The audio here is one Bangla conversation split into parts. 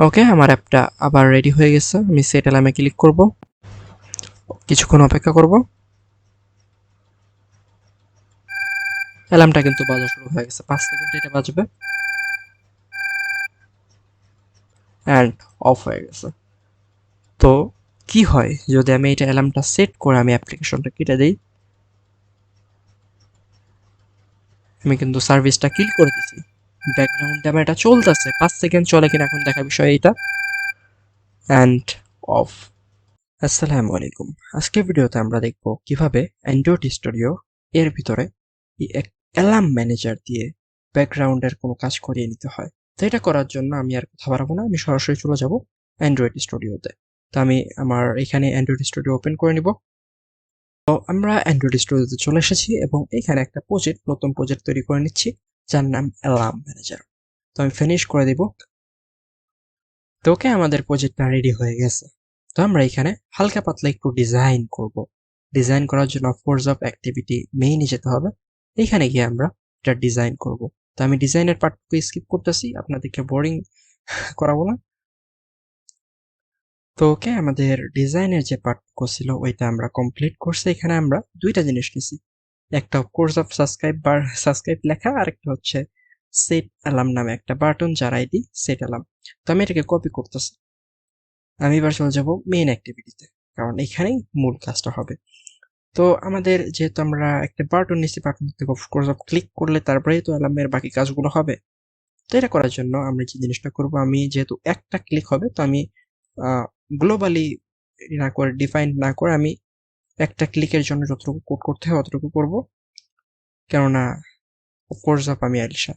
ওকে, আমার অ্যাপটা আবার রেডি হয়ে গেছে। আমি সেট অ্যালার্মে ক্লিক করব, কিছুক্ষণ অপেক্ষা করব। অ্যালার্মটা কিন্তু বাজা শুরু হয়ে গেছে, 5 সেকেন্ড এটা বাজবে অ্যান্ড অফ হয়ে গেছে। তো কি হয় যদি আমি এটা অ্যালার্মটা সেট করে আমি অ্যাপ্লিকেশনটা কেটে দিই? আমি কিন্তু সার্ভিসটা কিল করে দিছি, ব্যাকগ্রাউন্ডে আমার এটা চলতেছে, 5 সেকেন্ড চলে কিনা এখন দেখা বিষয় এটা, অ্যান্ড অফ। আসসালামু আলাইকুম। আজকের ভিডিওতে আমরা দেখব কিভাবে অ্যান্ড্রয়েড স্টুডিও এর ভিতরে অ্যালার্ম ম্যানেজার দিয়ে ব্যাকগ্রাউন্ডের কোনো কাজ করিয়ে নিতে হয়। তো এটা করার জন্য আমি আর কথা বাড়াবো না, আমি সরাসরি চলে যাব অ্যান্ড্রয়েড স্টুডিওতে। তো আমি আমার এখানে অ্যান্ড্রয়েড স্টুডিও ওপেন করে নিব। তো আমরা অ্যান্ড্রয়েড স্টুডিওতে চলে এসেছি এবং এখানে একটা নতুন প্রজেক্ট তৈরি করে নিচ্ছি যার নাম অ্যালার্ম ম্যানেজার। তো আমি ফিনিশ করে দিব। তো ওকে, আমাদের প্রজেক্টটা রেডি হয়ে গেছে। তো আমরা এখানে হালকা পাতলা একটু ডিজাইন করব। ডিজাইন করার জন্য ফোর্স অফ অ্যাক্টিভিটি মেইনে যেতে হবে। এইখানে গিয়ে আমরা এটা ডিজাইন করব। তো আমি ডিজাইনের পার্টটুকু স্কিপ করতেছি, আপনাদেরকে বোরিং করাবো না। তো ওকে, আমাদের ডিজাইনের যে পার্টটুকু ছিল ওইটা আমরা কমপ্লিট করছি। এখানে আমরা দুইটা জিনিস নিছি, একটা কোর্স অফ সাবস্ক্রাইব লেখা, আর একটা হচ্ছে সেট অ্যালার্ম নামে একটা বাটন যার আইডি সেট অ্যালার্ম। তো আমি এটাকে কপি করতেছি। আমি এবার চলে যাব মেইন অ্যাক্টিভিটিতে, কারণ এখানেই মূল কাজটা হবে। তো আমাদের যেহেতু আমরা একটা বাটন নিচ্ছি, বাটন থেকে কোর্স অফ ক্লিক করলে তারপরেই তো অ্যালার্মের বাকি কাজগুলো হবে। তো এটা করার জন্য আমরা যে জিনিসটা করব, আমি যেহেতু একটা ক্লিক হবে তো আমি গ্লোবালি না করে, ডিফাইন না করে, আমি একটা ক্লিকের জন্য যতটুকু কোড করতে হয় অতটুকু করব, কেননা কোর্স অফ আমি আলিশা।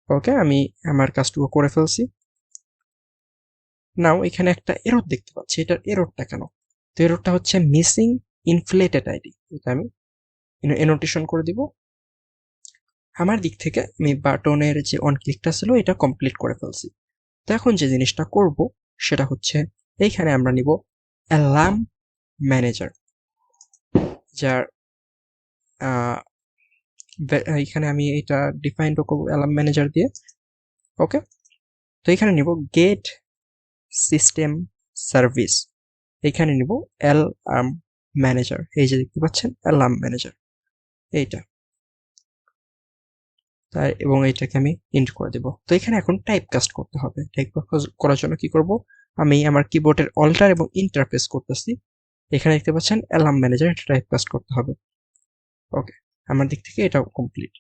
ওকে, আমি আমার কাজটুকু করে ফেলছি। নাও এখানে একটা এরর দেখতে পাচ্ছি, এটার এররটা কেন? তো এররটা হচ্ছে মিসিং ইনফ্লেটেড আইডি। এটা আমি এনোটেশন করে দিব। আমার দিক থেকে আমি বাটনের যে অন ক্লিকটা ছিল এটা কমপ্লিট করে ফেলছি। তো এখন যে জিনিসটা করব সেটা হচ্ছে, এইখানে আমরা নিব অ্যালার্ম ম্যানেজার, যার এইখানে আমি এটা ডিফাইন করব অ্যালার্ম ম্যানেজার দিয়ে। ওকে, তো এখানে নিব গেট সিস্টেম সার্ভিস, এখানে নিব অ্যালার্ম ম্যানেজার। এই যে দেখতে পাচ্ছেন অ্যালার্ম ম্যানেজার এইটা, তাই, এবং এইটাকে আমি ইন্ট করে দেব। তো এখানে এখন টাইপ কাস্ট করতে হবে। টাইপ করার জন্য কি করব, আমি আমার কিবোর্ডের অল্টার এবং ইন্টারফেস করতেছি। এখানে দেখতে পাচ্ছেন অ্যালার্ম ম্যানেজার, এটা টাইপ কাস্ট করতে হবে। ওকে, আমার দিক থেকে এটা কমপ্লিট।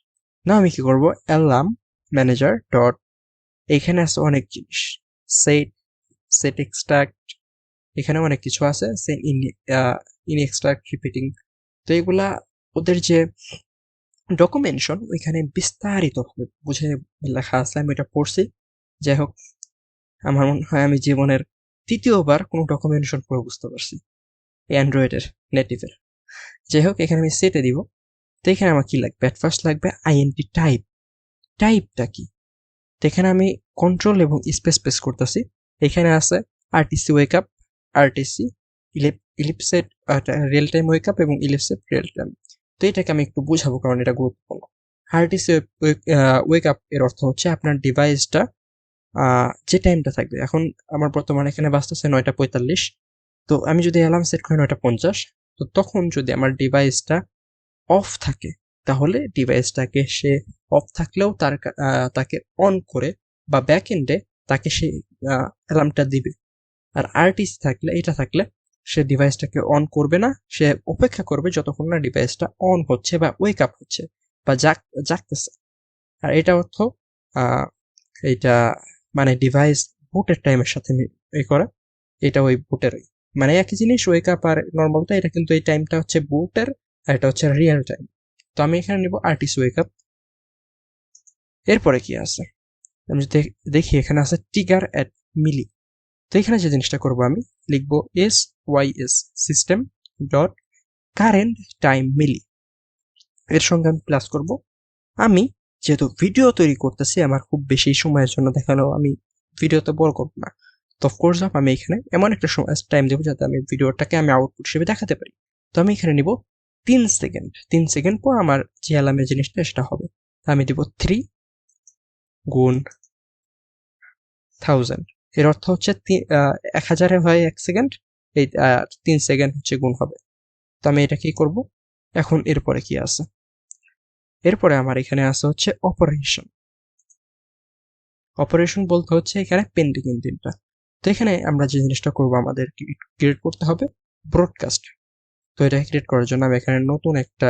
না আমি কি করব, অ্যালার্ম ম্যানেজার ডট, এখানে আছে অনেক জিনিস, সেট সেট এক্সট্রাক্ট, এখানে অনেক কিছু আছে, সেট ইন এক্সট্রাক্ট রিপিটিং। তো এগুলা ওদের যে ডকুমেন্টেশন ওইখানে বিস্তারিতভাবে বুঝে লেখা আছে, আমি এটা পড়ছি। যাই হোক, আমার মনে হয় আমি জীবনের তৃতীয়বার কোনো ডকুমেন্টেশন পড়ে বুঝতে পারছি অ্যান্ড্রয়েডের নেটিভের। যাই হোক, এখানে আমি সেটে দিব। তো এখানে আমার কি লাগবে, অ্যাট ফার্স্ট লাগবে আইএনটি টাইপ। টাইপটা কি? তো এখানে আমি কন্ট্রোল এবং স্পেস প্রেস করতেছি। এখানে আছে RTC wake up, RTC elapsed real time wake up এবং ইলিপসেট রিয়েল টাইম। তো এটাকে আমি একটু বুঝাবো কারণ এটা গুরুত্বপূর্ণ। আরটিসি ওয়েক আপ এর অর্থ হচ্ছে আপনার ডিভাইসটা যে টাইমটা থাকবে। এখন আমার বর্তমানে এখানে বাজতেছে 9:45। তো আমি যদি অ্যালার্ম সেট করি 9:50, তো তখন যদি আমার ডিভাইসটা অফ থাকে তাহলে ডিভাইসটাকে সে অফ থাকলেও তাকে অন করে বা ব্যাক এন্ডে তাকে সে অ্যালার্মটা দিবে। আর আরটিসি থাকলে, এটা থাকলে সে ডিভাইসটাকে অন করবে না, সে অপেক্ষা করবে যতক্ষণ না ডিভাইসটা অন হচ্ছে বা ওয়েক আপ হচ্ছে বা জাগতেছে। আর এটা অর্থ এইটা মানে ডিভাইস বুটের টাইমের সাথে করে, এটা ওই বুটেরই মানে একই জিনিস, ওয়েক আপ আর নর্মালটা। এটা কিন্তু এই টাইমটা হচ্ছে বুটের আর এটা হচ্ছে রিয়েল টাইম। তো আমি এখানে নিব আর্টিস্ট ওয়েক আপ। এরপরে কি আছে, আমি যদি দেখি এখানে আছে ট্রিগার অ্যাট মিলি। তো এখানে যে জিনিসটা করব, আমি লিখবো SYS system dot current time milli, এর সঙ্গে আমি প্লাস করব। আমি যেহেতু ভিডিও তৈরি করতেছি, আমার খুব বেশি সময়ের জন্য দেখানো, আমি ভিডিওতে বড় করব না। তো অফকোর্স আমি এখানে এমন একটা সময় টাইম দেবো যাতে আমি ভিডিওটাকে আমি আউটপুট হিসেবে দেখাতে পারি। তো আমি এখানে নিব 3 সেকেন্ড। 3 সেকেন্ড পর আমার যে অ্যালার্মের জিনিসটা সেটা হবে। আমি দিব 3, গুণ 1000, এর অর্থ হচ্ছে 1000 হয় 1 সেকেন্ড, এই 3 সেকেন্ড হচ্ছে গুণ হবে। তো আমি এটা কি করব, এখন এরপরে কি আছে, এরপরে আমার এখানে আছে হচ্ছে অপারেশন। অপারেশন বলতে হচ্ছে এখানে পেন্ডিং ইঞ্জিনটা। তো এখানে আমরা যে জিনিসটা করব, আমাদের ক্রিয়েট করতে হবে ব্রডকাস্ট। তো এটা ক্রিয়েট করার জন্য আমি এখানে নতুন একটা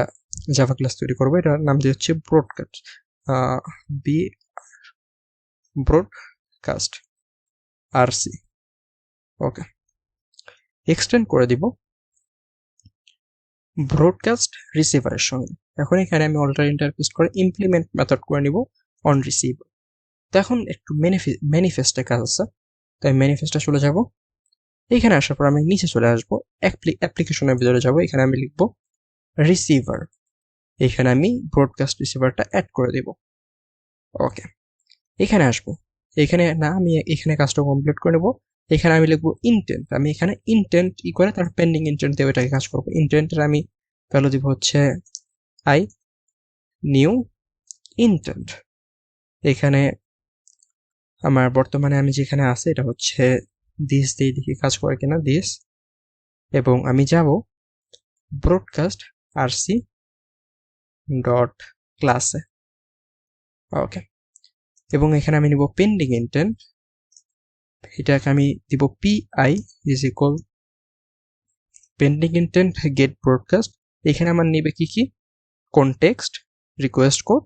জাভা ক্লাস তৈরি করবো, এটার নাম দিয়ে হচ্ছে ব্রডকাস্ট, বি ব্রডকাস্ট আরসি। ওকে, এক্সটেন্ড করে দিব ব্রডকাস্ট রিসিভারের সঙ্গে। এখন এখানে আমি অল্টার ইন্টারফেস করে ইমপ্লিমেন্ট মেথড করে নিব অন রিসিভার। তো এখন একটু ম্যানিফেস্টে কাজ আছে, তাই ম্যানিফেস্টে চলে যাব। এখানে আসার পর আমি নিচে চলে আসবো, অ্যাপ্লিকেশনের ভিতরে যাব, এখানে আমি লিখব রিসিভার, এখানে আমি ব্রডকাস্ট রিসিভারটা অ্যাড করে দেব। ওকে, এখানে আসবো, এখানে না আমি এখানে কাজটা কমপ্লিট করে নেব। এখানে আমি লিখবো ইন্টেন্ট, আমি এখানে ইন্টেন্ট করে তার পেন্ডিং ইন্টেন্ট দিয়ে ওইটাকে কাজ করবো। ইন্টেন্টের আমি ভ্যালু দিব হচ্ছে আই নিউ ইন্টেন্ট। এখানে আমার বর্তমানে আমি যেখানে আছে এটা হচ্ছে দিস দিয়ে দেখি কাজ করে কিনা, দিস, এবং আমি যাব ব্রডকাস্ট আরসি ডট ক্লাসে। ওকে, এবং এখানে আমি নিব পেন্ডিং ইন্টেন্ট, এটাকে আমি দিব PI is equal pending intent get broadcast. এখানে আমার নিবে কি কি, কনটেক্সট, রিকোয়েস্ট কোড,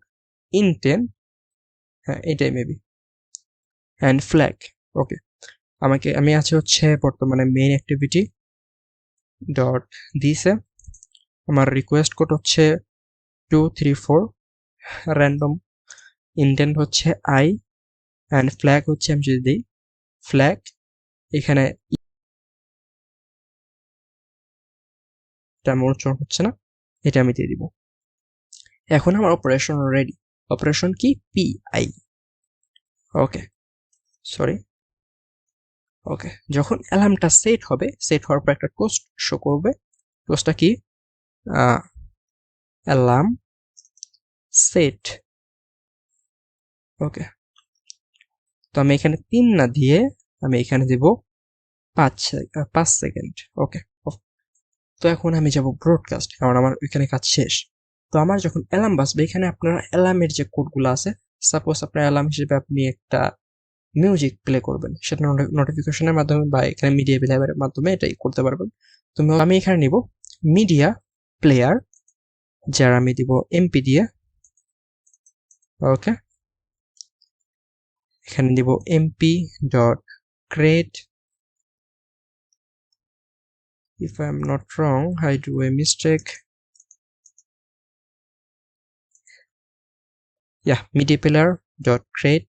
ইন্টেন্ট, হ্যাঁ এটাই মেবি, অ্যান্ড ফ্ল্যাগ। ওকে, আমি আছে হচ্ছে বর্তমানে মেইন অ্যাক্টিভিটি ডট দিসে, আমার রিকোয়েস্ট কোড হচ্ছে 234 র্যান্ডম, ইন্টেন্ট হচ্ছে আই, অ্যান্ড ফ্ল্যাগ হচ্ছে আমি যদি দিই ফ্ল্যাগ, এখানে এটা আমার উচ্চারণ হচ্ছে না, এটা আমি দিয়ে দিব। এখন আমার অপারেশন রেডি। অপারেশন কি, পিআই। ওকে, সরি। ওকে, যখন অ্যালার্মটা সেট হবে, সেট হওয়ার পর একটা টোস্ট শো করবে। টোস্টটা কি, অ্যালার্ম সেট। ওকে, তো আমি এখানে 3 না দিয়ে আমি এখানে দেব 5 সেকেন্ড। ওকে, তো এখন আমি যাব ব্রডকাস্ট, কারণ আমার ওইখানে কাজ শেষ। তো আমার যখন অ্যালার্ম বাজবে, এখানে আপনারা অ্যালার্মের যে কোডগুলো আছে, সাপোজ আপনার অ্যালার্ম হিসেবে আপনি একটা মিউজিক প্লে করবেন, সেটা নোটিফিকেশনের মাধ্যমে বা এখানে মিডিয়া প্লেয়ারের মাধ্যমে এটাই করতে পারবেন। তো আমি এখানে নিব মিডিয়া প্লেয়ার, যার আমি দিব এমপি দিয়ে। ওকে, এখানে দিব MP dot create, if I am not wrong, I do a mistake, media player dot create।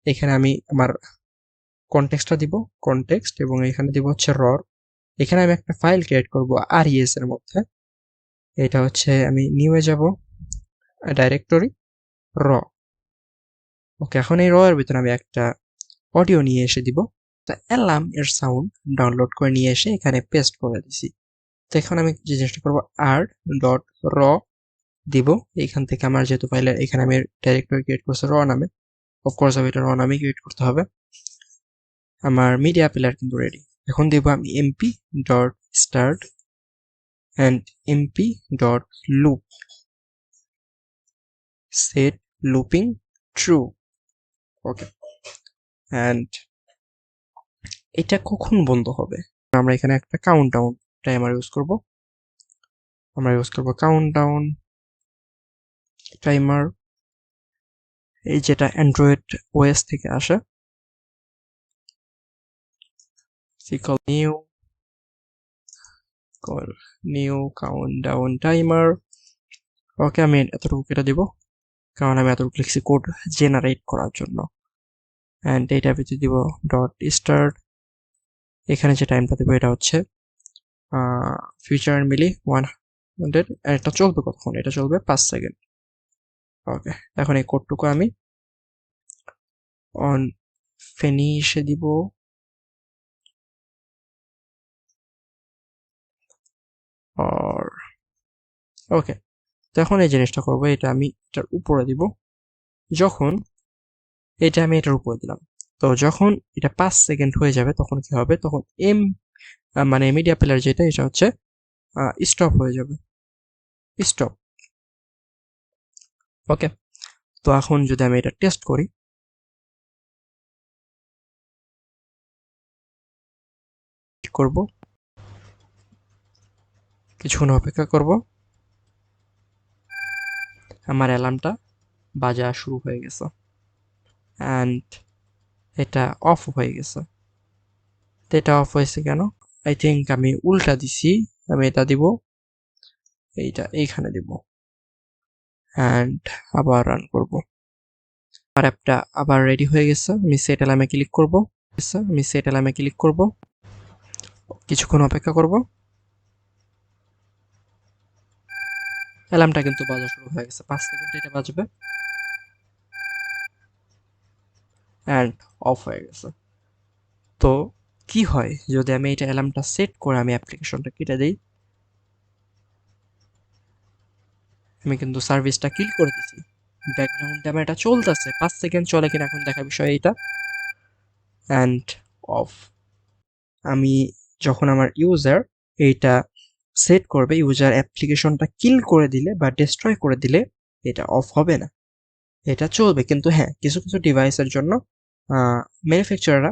এখানে আমি আমার কনটেক্সটটা দিব, কনটেক্সট, এবং এখানে দিব হচ্ছে র। এখানে আমি একটা ফাইল ক্রিয়েট করব আরইএস এর মধ্যে, এটা হচ্ছে আমি নিউয়ে যাব, ডাইরেক্টরি র। ওকে, এখন এই র এর ভিতরে আমি একটা অডিও নিয়ে এসে দিব, তো অ্যালার্ম এর সাউন্ড ডাউনলোড করে নিয়ে এসে এখানে পেস্ট করে দিছি। তো এখন আমি যে জিনিসটা করবো, আর ডট র দিব, এখান থেকে আমার যেহেতু ফাইলের এখানে আমি ডাইরেক্টরি ক্রিয়েট করছি র নামে, অফকোর্স আমি এটা র নামে ক্রিয়েট করতে হবে। আমার মিডিয়া প্লেয়ার কিন্তু রেডি। এখন দিব আমি MP dot start and MP dot loop, set looping true. Okay, and এটা কখন বন্ধ হবে, আমরা এখানে একটা কাউন্টডাউন টাইমার ইউজ করব। আমরা ইউজ করব কাউন্টডাউন টাইমার, এই যেটা অ্যান্ড্রয়েড ওএস থেকে আসে, নিউ কাউন্টডাউন টাইমার। ওকে, আমি এতটুকু কেটে দিব, কারণ আমি এতটুকু লিখছি কোড জেনারেট করার জন্য। অ্যান্ড এইটা ভিতরে দিব ডট স্টার্ট, এখানে যে টাইমটা দেবো এটা হচ্ছে ফিউচার মিলি 100, এটা চলবে কতক্ষণ, এটা চলবে 5 সেকেন্ড। ওকে, এখন এই কোডটুকু আমি অন ফিনিশে দিব, আর ওকে, তো এখন এই জিনিসটা করবো, এটা আমি এটার উপরে দিব, যখন এটা আমি এটার উপরে দিলাম। তো যখন এটা 5 সেকেন্ড হয়ে যাবে তখন কি হবে, তখন মানে মিডিয়া প্লেয়ার যেটা এটা হচ্ছে স্টপ হয়ে যাবে, স্টপ। ওকে, তো এখন যদি আমি এটা টেস্ট করি, করব কিছুক্ষণ অপেক্ষা করব, আমার অ্যালার্মটা বাজা শুরু হয়ে গেছে অ্যান্ড এটা অফ হয়ে গেছে। তো এটা অফ হয়েছে কেন? আই থিঙ্ক আমি উল্টা দিছি। আমি এটা দিব, এইটা এইখানে দিব অ্যান্ড আবার রান করব। আমার অ্যাপটা আবার রেডি হয়ে গেছে। আমি সেট অ্যালার্মে ক্লিক করব, আমি সেট অ্যালার্মে ক্লিক করব, কিছুক্ষণ অপেক্ষা করব। অ্যালার্মটা কিন্তু বাজা শুরু হয়ে গেছে, 5 সেকেন্ড এটা বাজবে অ্যান্ড অফ হয়ে গেছে। তো কি হয় যদি আমি এটা অ্যালার্মটা সেট করে আমি অ্যাপ্লিকেশনটা কেটে দিই? আমি কিন্তু সার্ভিসটা কিল করে দিছি, ব্যাকগ্রাউন্ডে আমার এটা চলতেছে, 5 সেকেন্ড চলে কিনা এখন দেখা বিষয় এইটা, অ্যান্ড অফ। আমি যখন আমার ইউজার এইটা সেট করবে, ইউজার অ্যাপ্লিকেশনটা কিল করে দিলে বা ডিস্ট্রয় করে দিলে এটা অফ হবে না, এটা চলবে। কিন্তু হ্যাঁ, কিছু কিছু ডিভাইসের জন্য ম্যানুফ্যাকচারাররা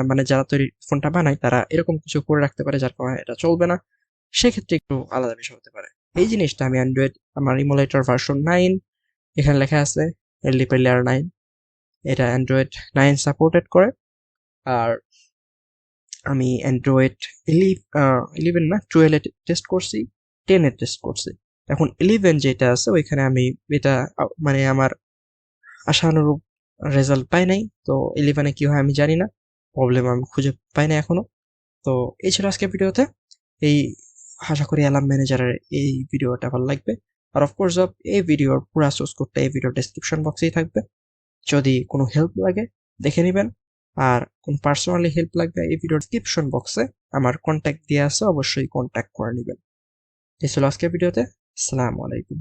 মানে যারা তৈরি ফোনটা বানায় তারা এরকম কিছু করে রাখতে পারে যার কারণে এটা চলবে না, সেক্ষেত্রে একটু আলাদা বিষয় হতে পারে। এই জিনিসটা আমি অ্যান্ড্রয়েড আমার ইমুলেটর ভার্সন 9, এখানে লেখা আছে এলডিপি লেয়ার 9, এটা অ্যান্ড্রয়েড 9 সাপোর্টেড করে। আর আমি অ্যান্ড্রয়েড 11 না 12 টেস্ট করছি, 10 টেস্ট করছি। এখন 11 যেটা আছে ওইখানে আমি এটা মানে আমার আশানুরূপ রেজাল্ট পাই নাই। তো 11-এ কি হয় আমি জানি না, প্রবলেম আমি খুঁজে পাই না এখনো। তো এই ছিল আজকের ভিডিওতে। এই আশা করি অ্যালার্ম ম্যানেজারের এই ভিডিওটা ভালো লাগবে। আর অফকোর্স এই ভিডিওর পুরো সোর্স কোডটা এই ভিডিওর ডেসক্রিপশন বক্সেই থাকবে, যদি কোনো হেল্প লাগে দেখে নেবেন। আর কোন পার্সোনালি হেল্প লাগবে এই ভিডিওর ডেসক্রিপশন বক্সে আমার কন্ট্যাক্ট দেওয়া আছে, অবশ্যই কন্ট্যাক্ট করে নেবেন। এই ছিল আজকের ভিডিওতে। আসসালামু আলাইকুম।